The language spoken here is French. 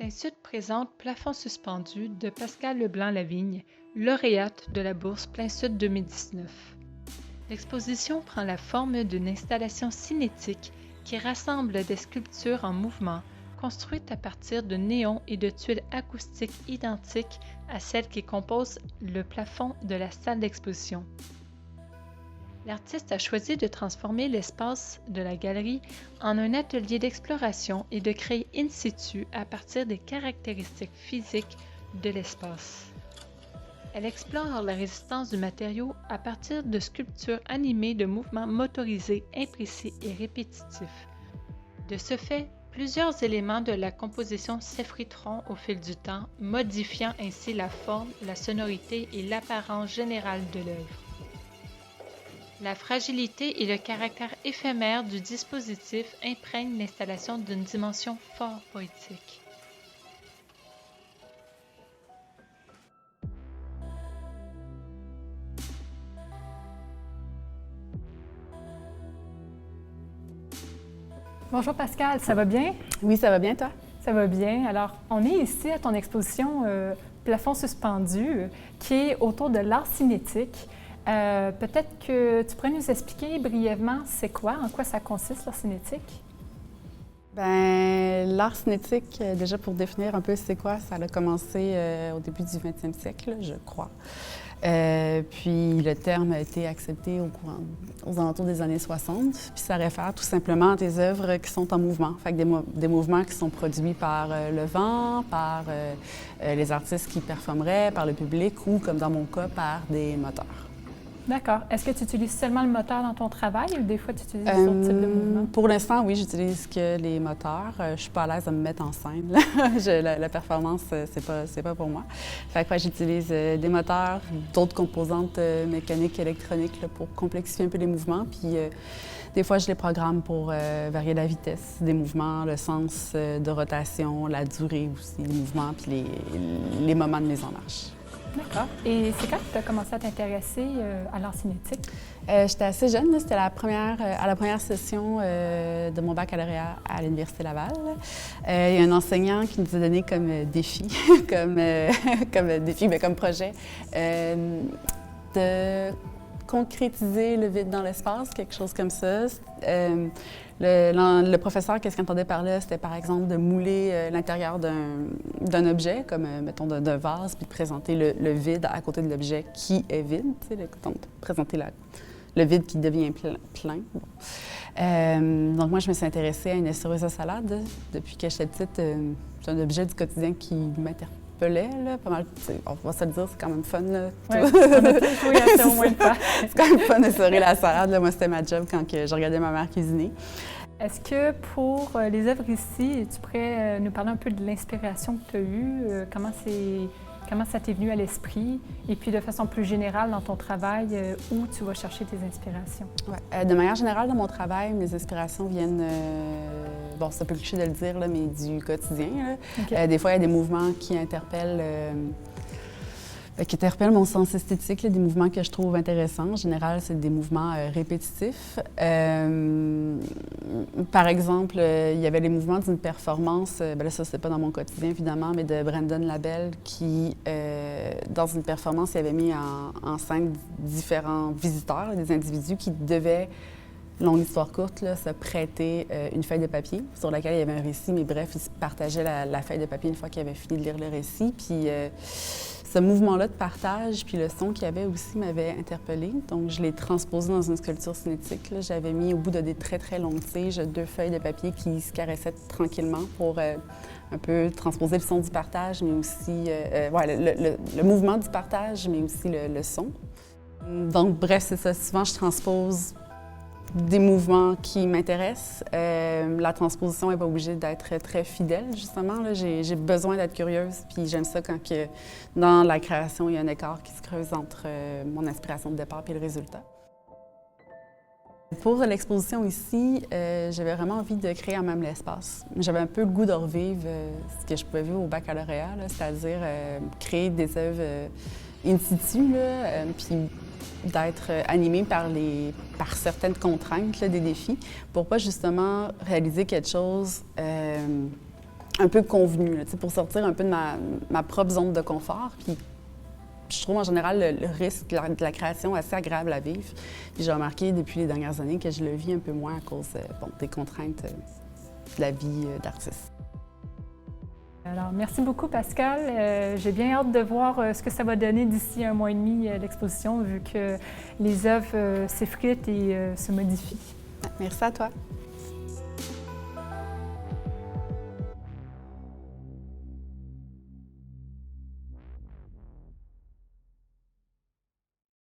Plein Sud présente Plafond suspendu de Pascal Leblanc-Lavigne, lauréate de la bourse Plein Sud 2019. L'exposition prend la forme d'une installation cinétique qui rassemble des sculptures en mouvement construites à partir de néons et de tuiles acoustiques identiques à celles qui composent le plafond de la salle d'exposition. L'artiste a choisi de transformer l'espace de la galerie en un atelier d'exploration et de créer in situ à partir des caractéristiques physiques de l'espace. Elle explore la résistance du matériau à partir de sculptures animées de mouvements motorisés imprécis et répétitifs. De ce fait, plusieurs éléments de la composition s'effriteront au fil du temps, modifiant ainsi la forme, la sonorité et l'apparence générale de l'œuvre. La fragilité et le caractère éphémère du dispositif imprègnent l'installation d'une dimension fort poétique. Bonjour Pascal, ça va bien? Oui, ça va bien, toi? Ça va bien. Alors, on est ici à ton exposition Plafond suspendu, qui est autour de l'art cinétique. Peut-être que tu pourrais nous expliquer brièvement c'est quoi, en quoi ça consiste l'art cinétique? Bien, l'art cinétique, déjà pour définir un peu c'est quoi, ça a commencé au début du 20e siècle, je crois. Puis le terme a été accepté aux alentours des années 60. Puis ça réfère tout simplement à des œuvres qui sont en mouvement. Fait que des mouvements qui sont produits par le vent, par les artistes qui performeraient, par le public ou, comme dans mon cas, par des moteurs. D'accord. Est-ce que tu utilises seulement le moteur dans ton travail ou des fois tu utilises d'autres types de mouvements? Pour l'instant, oui, j'utilise que les moteurs. Je suis pas à l'aise à me mettre en scène. La performance, c'est pas pour moi. Fait que j'utilise des moteurs, d'autres composantes mécaniques, électroniques là, pour complexifier un peu les mouvements. Puis des fois, je les programme pour varier la vitesse des mouvements, le sens de rotation, la durée aussi des mouvements, puis les moments de mise en marche. D'accord. Et c'est quand que tu as commencé à t'intéresser à l'art cinétique? J'étais assez jeune, c'était à la première session de mon baccalauréat à l'Université Laval. Il y a un enseignant qui nous a donné comme défi, comme projet, de concrétiser le vide dans l'espace, quelque chose comme ça. Le professeur, qu'est-ce qu'il entendait par là? C'était par exemple de mouler l'intérieur d'un objet, comme mettons d'un vase, puis de présenter le vide à côté de l'objet qui est vide, donc présenter le vide qui devient plein. Bon. Donc moi, je me suis intéressée à une essoreuse à salade depuis que j'étais petite. C'est un objet du quotidien qui m'interpellait, là, pas mal. On va se le dire, c'est quand même fun. Là, oui, on a tous joué à ça au moins une fois. C'est quand même fun d'essorer la salade. Là. Moi, c'était ma job quand je regardais ma mère cuisiner. Est-ce que pour les œuvres ici, tu pourrais nous parler un peu de l'inspiration que tu as eue, comment ça t'est venu à l'esprit, et puis de façon plus générale dans ton travail, où tu vas chercher tes inspirations? Ouais. De manière générale, dans mon travail, mes inspirations viennent, bon, c'est un peu cliché de le dire, là, mais du quotidien. Là. Okay. Des fois, il y a des mouvements qui interpellent mon sens esthétique, là, des mouvements que je trouve intéressants. En général, c'est des mouvements répétitifs. Par exemple, il y avait les mouvements d'une performance, là, ça, c'est pas dans mon quotidien, évidemment, mais de Brandon Labelle qui, dans une performance, il avait mis en scène différents visiteurs, là, des individus qui devaient, longue histoire courte, là, se prêter une feuille de papier sur laquelle il y avait un récit, mais bref, ils se partageaient la feuille de papier une fois qu'ils avaient fini de lire le récit. Puis ce mouvement-là de partage, puis le son qu'il y avait aussi m'avait interpellée. Donc, je l'ai transposé dans une sculpture cinétique. J'avais mis au bout de des très, très longues tiges 2 feuilles de papier qui se caressaient tranquillement pour un peu transposer le son du partage, mais aussi le mouvement du partage, mais aussi le son. Donc, bref, c'est ça. Souvent, je transpose des mouvements qui m'intéressent. La transposition n'est pas obligée d'être très fidèle, justement. Là. J'ai besoin d'être curieuse, puis j'aime ça quand dans la création, il y a un écart qui se creuse entre mon inspiration de départ et le résultat. Pour l'exposition ici, j'avais vraiment envie de créer en même l'espace. J'avais un peu le goût de revivre ce que je pouvais vivre au baccalauréat, c'est-à-dire créer des œuvres in situ, puis d'être animé par certaines contraintes là, des défis pour pas justement réaliser quelque chose un peu convenu, là, pour sortir un peu de ma propre zone de confort. Puis je trouve en général le risque de la création assez agréable à vivre. Puis j'ai remarqué depuis les dernières années que je le vis un peu moins à cause des contraintes de la vie d'artiste. Alors, merci beaucoup, Pascal. J'ai bien hâte de voir ce que ça va donner d'ici 1 mois et demi, l'exposition, vu que les œuvres s'effritent et se modifient. Merci à toi.